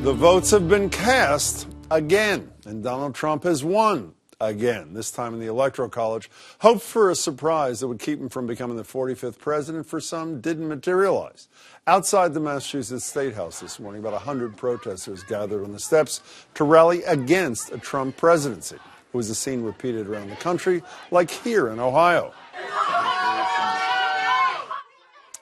The votes have been cast again, and Donald Trump has won again, this time in the Electoral College. Hope for a surprise that would keep him from becoming the 45th president for some didn't materialize. Outside the Massachusetts State House this morning, about 100 protesters gathered on the steps to rally against a Trump presidency. It was a scene repeated around the country, like here in Ohio.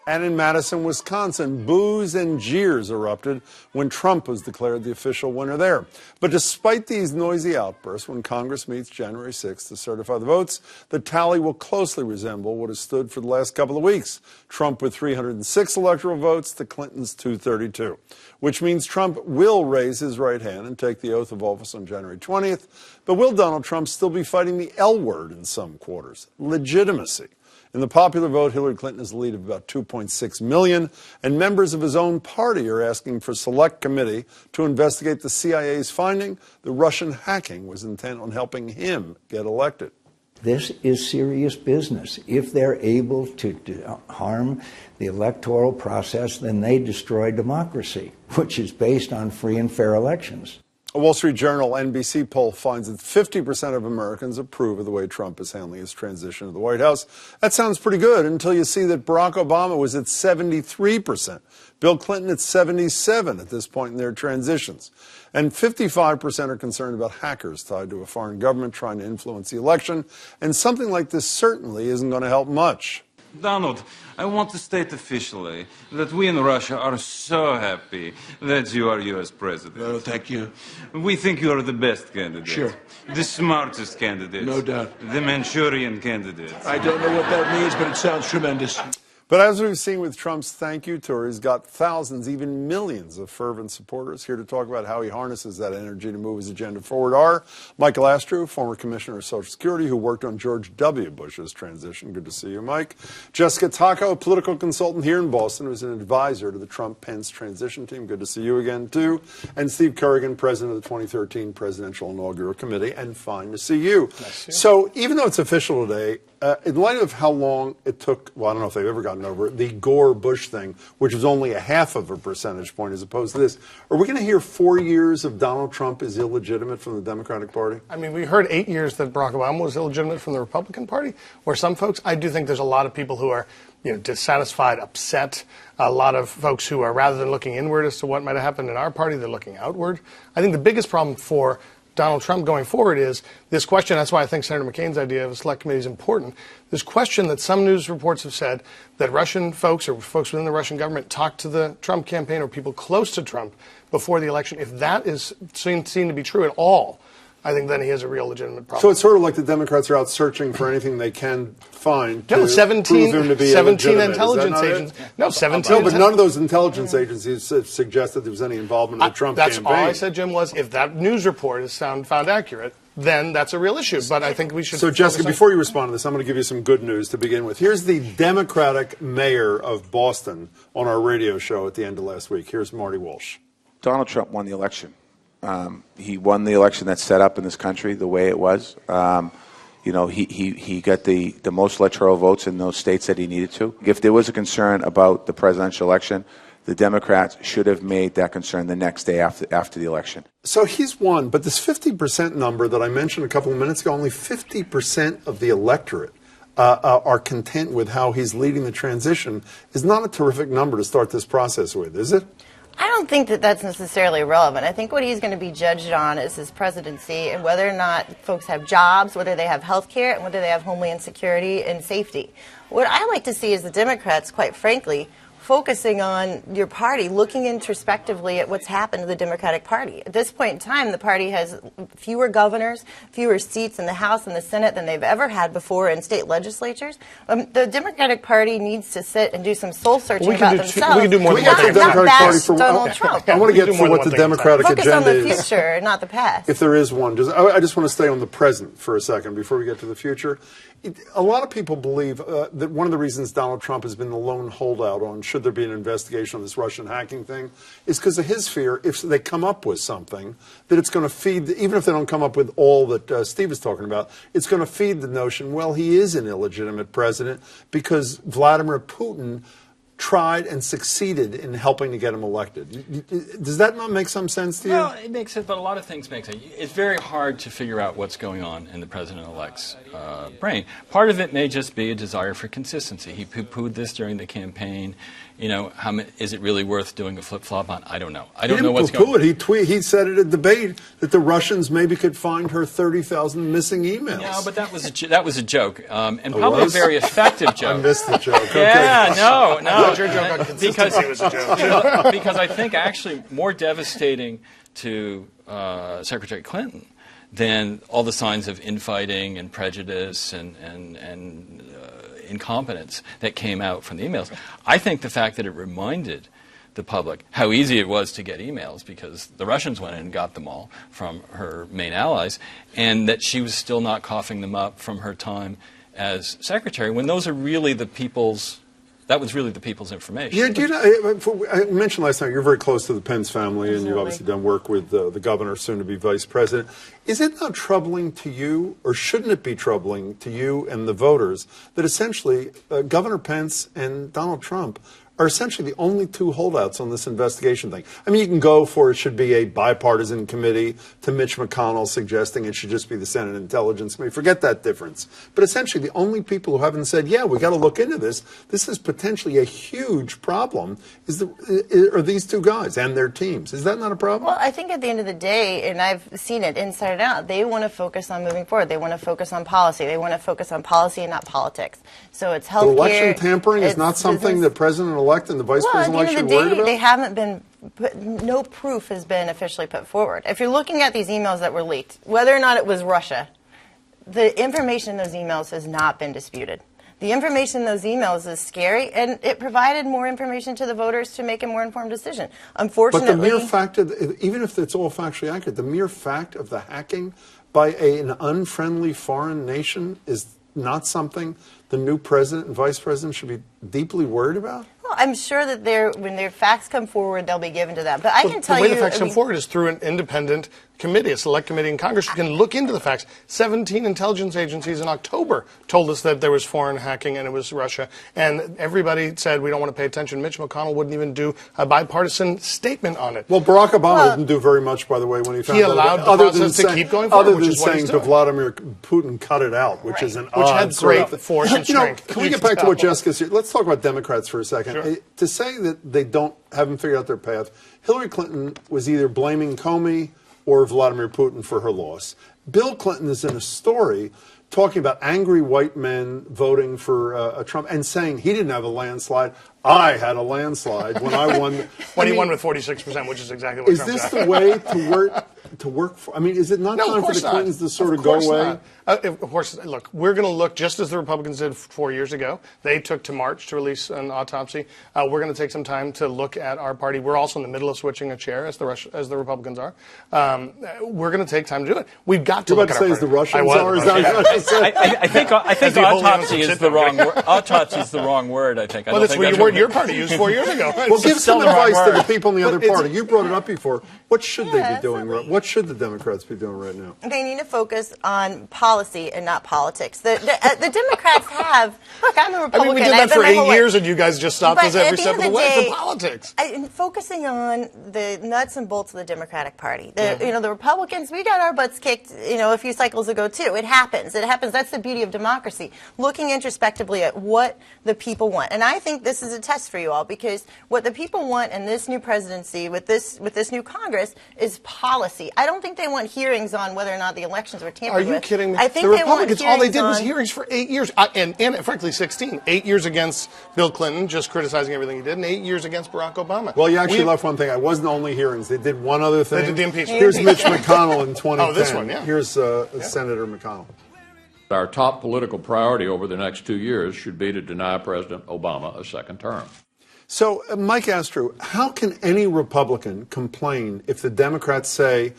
And in Madison, Wisconsin, boos and jeers erupted when Trump was declared the official winner there. But despite these noisy outbursts, when Congress meets January 6th to certify the votes, the tally will closely resemble what has stood for the last couple of weeks. Trump with 306 electoral votes to Clinton's 232, which means Trump will raise his right hand and take the oath of office on January 20th. But will Donald Trump still be fighting the L word in some quarters? Legitimacy. In the popular vote, Hillary Clinton has a lead of about 2.6 million, and members of his own party are asking for a select committee to investigate the CIA's finding that Russian hacking was intent on helping him get elected. This is serious business. If they're able to harm the electoral process, then they destroy democracy, which is based on free and fair elections. A Wall Street Journal NBC poll finds that 50% of Americans approve of the way Trump is handling his transition to the White House. That sounds pretty good until you see that Barack Obama was at 73%, Bill Clinton at 77% at this point in their transitions. And 55% are concerned about hackers tied to a foreign government trying to influence the election. And something like this certainly isn't going to help much. Donald, I want to state officially that we in Russia are so happy that you are U.S. president. Oh, thank you. We think you are the best candidate. Sure. The smartest candidate. No doubt. The Manchurian candidate. I don't know what that means, but it sounds tremendous. But as we've seen with Trump's thank you tour, he's got thousands, even millions of fervent supporters. Here to talk about how he harnesses that energy to move his agenda forward are Michael Astrew, former commissioner of Social Security, who worked on George W. Bush's transition. Good to see you, Mike. Jessica Taco, a political consultant here in Boston, who's an advisor to the Trump-Pence transition team. Good to see you again, too. And Steve Kerrigan, president of the 2013 Presidential Inaugural Committee, and fine to see you. Nice to see you. So even though it's official today, in light of how long it took, well, I don't know if they've ever gotten over it, the Gore-Bush thing, which was only a half of a percentage point as opposed to this, are we going to hear 4 years of Donald Trump is illegitimate from the Democratic Party? I mean, we heard 8 years that Barack Obama was illegitimate from the Republican Party, or some folks. I do think there's a lot of people who are, dissatisfied, upset. A lot of folks who are, rather than looking inward as to what might have happened in our party, they're looking outward. I think the biggest problem for Donald Trump going forward is this question. That's why I think Senator McCain's idea of a select committee is important. This question that some news reports have said that Russian folks or folks within the Russian government talked to the Trump campaign or people close to Trump before the election. If that is seen to be true at all, I think then he has a real legitimate problem. So it's sort of like the Democrats are out searching for anything they can find to prove him to be 17 illegitimate. intelligence agents. No, 17. No, but none of those intelligence agencies suggested there was any involvement in the Trump campaign. That's all I said, Jim, was if that news report is found accurate, then that's a real issue. But I think we should. So, Jessica, before you respond to this, I'm going to give you some good news to begin with. Here's the Democratic mayor of Boston on our radio show at the end of last week. Here's Marty Walsh. Donald Trump won the election. He won the election that's set up in this country the way it was. He got the most electoral votes in those states that he needed to. If there was a concern about the presidential election, the Democrats should have made that concern the next day after the election. So he's won, but this 50% number that I mentioned a couple of minutes ago, only 50% of the electorate are content with how he's leading the transition is not a terrific number to start this process with, is it? I don't think that that's necessarily relevant. I think what he's going to be judged on is his presidency and whether or not folks have jobs, whether they have health care, and whether they have homeland security and safety. What I like to see is the Democrats, quite frankly, focusing on your party, looking introspectively at what's happened to the Democratic Party. At this point in time, the party has fewer governors, fewer seats in the House and the Senate than they've ever had before in state legislatures. The Democratic Party needs to sit and do some soul searching about themselves. We can do more than one thing. Donald Trump. I want to get to what the Democratic agenda is. Focus on the future, not the past. If there is one. I just want to stay on the present for a second before we get to the future. A lot of people believe that one of the reasons Donald Trump has been the lone holdout on should there be an investigation on this Russian hacking thing is because of his fear if they come up with something that it's going to feed, even if they don't come up with all that Steve is talking about, it's going to feed the notion, well, he is an illegitimate president because Vladimir Putin tried and succeeded in helping to get him elected. Does that not make some sense to you? Well, it makes it, but a lot of things make sense. It's very hard to figure out what's going on in the president-elect's brain. Part of it may just be a desire for consistency. He poo-pooed this during the campaign. You know, is it really worth doing a flip-flop on? I don't know. I don't know what's going on. He said at a debate that the Russians maybe could find her 30,000 missing emails. No, but that was a joke, and probably a very effective joke. I missed the joke. Yeah, okay. no. Your joke on consistency was a joke. Because I think actually more devastating to Secretary Clinton than all the signs of infighting and prejudice and incompetence that came out from the emails. I think the fact that it reminded the public how easy it was to get emails because the Russians went in and got them all from her main allies, and that she was still not coughing them up from her time as secretary, when those are really the people's, that was really the people's information. Yeah, do you know, I mentioned last night you're very close to the Pence family, and you've obviously done work with the governor, soon to be vice president. Is it not troubling to you, or shouldn't it be troubling to you and the voters, that essentially Governor Pence and Donald Trump are essentially the only two holdouts on this investigation thing? I mean, you can go for it should be a bipartisan committee, to Mitch McConnell suggesting it should just be the Senate Intelligence Committee. Forget that difference. But essentially, the only people who haven't said, yeah, we got to look into this, this is potentially a huge problem, are these two guys and their teams. Is that not a problem? Well, I think at the end of the day, and I've seen it inside and out, they want to focus on moving forward. They want to focus on policy. They want to focus on policy and not politics. So it's healthcare. But election tampering is not something the president-elect and the vice president-elect should worry about? They haven't been, no proof has been officially put forward. If you're looking at these emails that were leaked, whether or not it was Russia, the information in those emails has not been disputed. The information in those emails is scary, and it provided more information to the voters to make a more informed decision. Unfortunately, but the mere fact of, even if it's all factually accurate, the mere fact of the hacking by an unfriendly foreign nation is not something the new president and vice president should be deeply worried about? Well, I'm sure that when their facts come forward, they'll be given to them. But I can tell you, the way the facts come forward is through an independent committee, a select committee in Congress who can look into the facts. 17 intelligence agencies in October told us that there was foreign hacking and it was Russia. And everybody said we don't want to pay attention. Mitch McConnell wouldn't even do a bipartisan statement on it. Well, Barack Obama didn't do very much, by the way, when he found he allowed the process to keep going forward, other than saying to Vladimir Putin, cut it out, which is an odd had great force and strength. Can we get back to what Jessica said? Let's talk about Democrats for a second. Sure. To say that they haven't figured out their path, Hillary Clinton was either blaming Comey or Vladimir Putin for her loss. Bill Clinton is in a story talking about angry white men voting for Trump and saying he didn't have a landslide. I had a landslide when I won. He won with 46%, which is exactly what Trump said. Is this said. the way to work for? I mean, is it not time for the Clintons to sort of go away? Of course, look, we're going to look just as the Republicans did 4 years ago. They took to March to release an autopsy. We're going to take some time to look at our party. We're also in the middle of switching a chair, as the Republicans are. We're going to take time to do it. We've got to look at our party. As the Russians are? I think autopsy is the wrong word. Autopsy is the wrong word, I think. Well, that's what word your party used 4 years ago. Well, give some advice to the people in the other party. You brought it up before. What should they be doing? What should the Democrats be doing right now? They need to focus on policy and not politics. The Democrats have. Look, I'm a Republican. I mean, we did that for 8 years, and you guys just stopped us every step of the way for politics. Focusing on the nuts and bolts of the Democratic Party. The Republicans, we got our butts kicked, a few cycles ago too. It happens. It happens. That's the beauty of democracy. Looking introspectively at what the people want, and I think this is a test for you all, because what the people want in this new presidency with this new Congress is policy. I don't think they want hearings on whether or not the elections were tampered with. Are you kidding me? I think the Republicans, all they did was on hearings for 8 years, and frankly 16. 8 years against Bill Clinton, just criticizing everything he did, and 8 years against Barack Obama. Well, you actually left one thing. I wasn't only hearings. They did one other thing. They did the impeachment. Here's Mitch McConnell in 2010. Oh, this one, yeah. Here's Senator McConnell. Our top political priority over the next 2 years should be to deny President Obama a second term. So, Mike Astrew, how can any Republican complain if the Democrats say,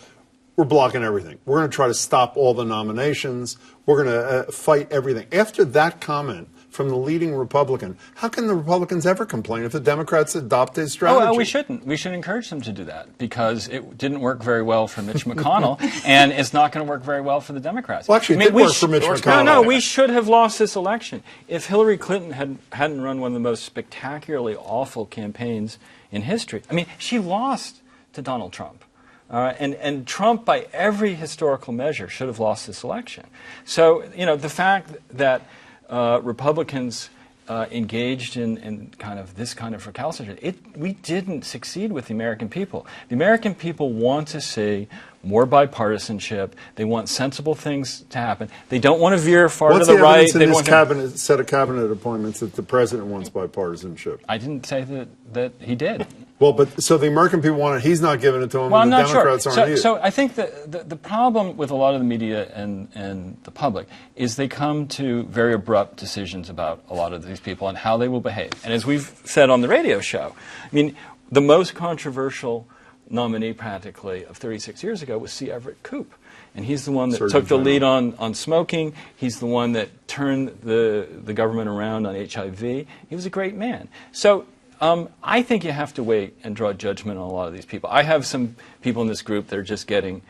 we're blocking everything, we're going to try to stop all the nominations, we're going to fight everything? After that comment from the leading Republican. How can the Republicans ever complain if the Democrats adopt his strategy? Oh, we shouldn't. We should encourage them to do that because it didn't work very well for Mitch McConnell, and it's not going to work very well for the Democrats. Well, actually, it did work for Mitch McConnell. No, we should have lost this election. If Hillary Clinton hadn't run one of the most spectacularly awful campaigns in history, I mean, she lost to Donald Trump. And Trump, by every historical measure, should have lost this election. So, you know, the fact that Republicans engaged in this kind of recalcitrance, we didn't succeed with the American people. The American people want to see more bipartisanship. They want sensible things to happen. They don't want to veer far to the right. What's the evidence in this set of cabinet appointments that the president wants bipartisanship? I didn't say that he did. Well, but so the American people want it. He's not giving it to them. Well, and I'm the not Democrats sure. aren't either. So I think the problem with a lot of the media and the public is they come to very abrupt decisions about a lot of these people and how they will behave. And as we've said on the radio show, I mean, the most controversial nominee practically of 36 years ago was C. Everett Koop. And he's the one that took the lead on smoking. He's the one that turned the government around on HIV. He was a great man. So I think you have to wait and draw judgment on a lot of these people. I have some people in this group that are just getting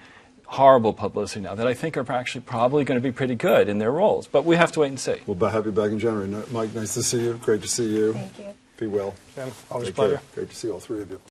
horrible publicity now that I think are actually probably going to be pretty good in their roles. But we have to wait and see. We'll have you back in January. Mike, nice to see you. Great to see you. Thank you. Be well. Yeah, always a pleasure. Great to see all three of you.